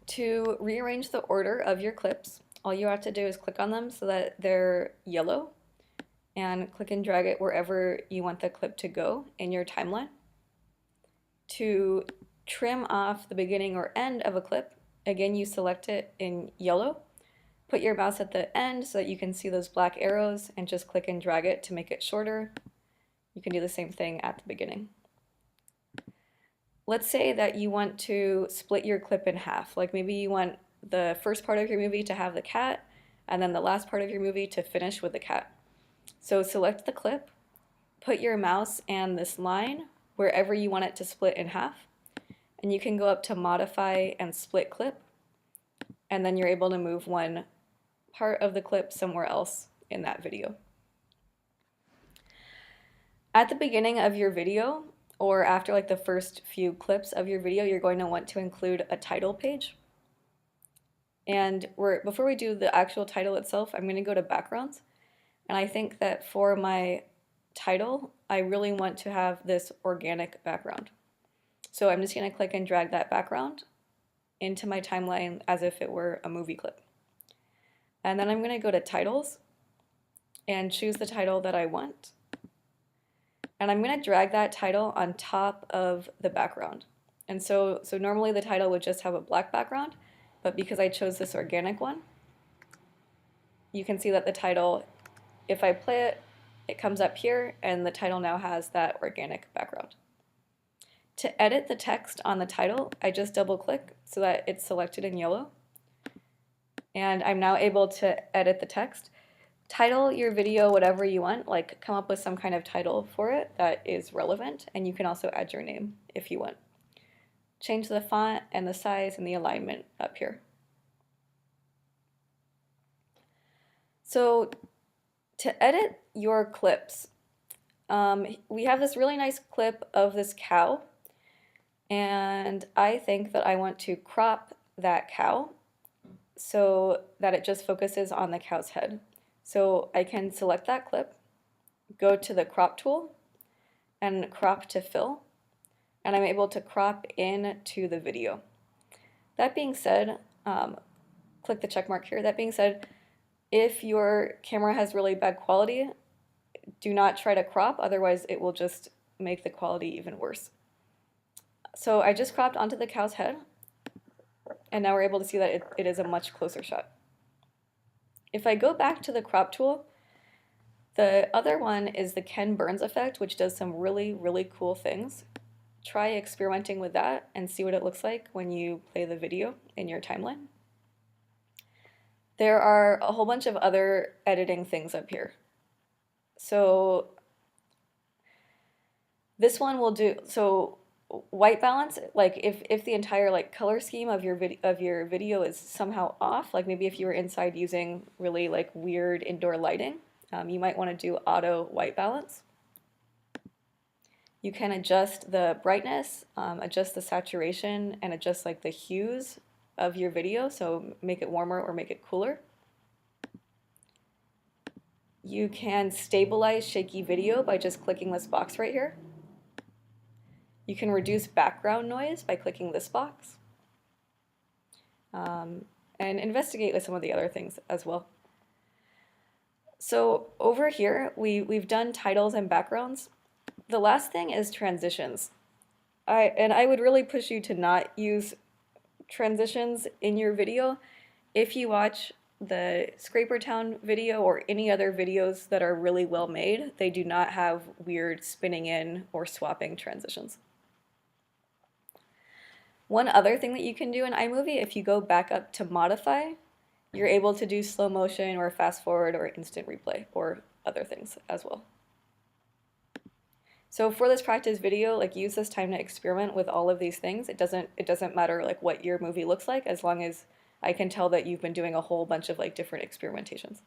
To rearrange the order of your clips, all you have to do is click on them so that they're yellow and click and drag it wherever you want the clip to go in your timeline. To trim off the beginning or end of a clip, again, you select it in yellow. Put your mouse at the end so that you can see those black arrows and just click and drag it to make it shorter. You can do the same thing at the beginning. Let's say that you want to split your clip in half. Like maybe you want the first part of your movie to have the cat and then the last part of your movie to finish with the cat. So select the clip, put your mouse and this line wherever you want it to split in half, and you can go up to modify and split clip, and then you're able to move one part of the clip somewhere else in that video. At the beginning of your video, or after like the first few clips of your video, you're going to want to include a title page. And before we do the actual title itself, I'm going to go to backgrounds. And I think that for my title, I really want to have this organic background. So I'm just going to click and drag that background into my timeline as if it were a movie clip. And then I'm going to go to titles and choose the title that I want. And I'm going to drag that title on top of the background. And so normally the title would just have a black background, but because I chose this organic one, you can see that the title, if I play it, it comes up here and the title now has that organic background. To edit the text on the title, I just double click so that it's selected in yellow. And I'm now able to edit the text. Title your video whatever you want, like come up with some kind of title for it that is relevant, and you can also add your name if you want. Change the font and the size and the alignment up here. So to edit your clips, we have this really nice clip of this cow, and I think that I want to crop that cow so that it just focuses on the cow's head. So I can select that clip, go to the crop tool, and crop to fill, and I'm able to crop into the video. That being said, click the check mark here. That being said, if your camera has really bad quality, do not try to crop, otherwise it will just make the quality even worse. So I just cropped onto the cow's head, and now we're able to see that it is a much closer shot. If I go back to the crop tool, the other one is the Ken Burns effect, which does some really, really cool things. Try experimenting with that and see what it looks like when you play the video in your timeline. There are a whole bunch of other editing things up here. So this one will do, so white balance, like if the entire like color scheme of your video is somehow off, like maybe if you were inside using really like weird indoor lighting, you might want to do auto white balance. You can adjust the brightness, adjust the saturation, and adjust like the hues of your video, so make it warmer or make it cooler. You can stabilize shaky video by just clicking this box right here. You can reduce background noise by clicking this box, and investigate with some of the other things as well. So over here, we've done titles and backgrounds. The last thing is transitions. I would really push you to not use transitions in your video. If you watch the Scraper Town video or any other videos that are really well made, they do not have weird spinning in or swapping transitions. One other thing that you can do in iMovie, if you go back up to modify, you're able to do slow motion or fast forward or instant replay or other things as well. So for this practice video, like use this time to experiment with all of these things. It doesn't matter like what your movie looks like, as long as I can tell that you've been doing a whole bunch of like different experimentations.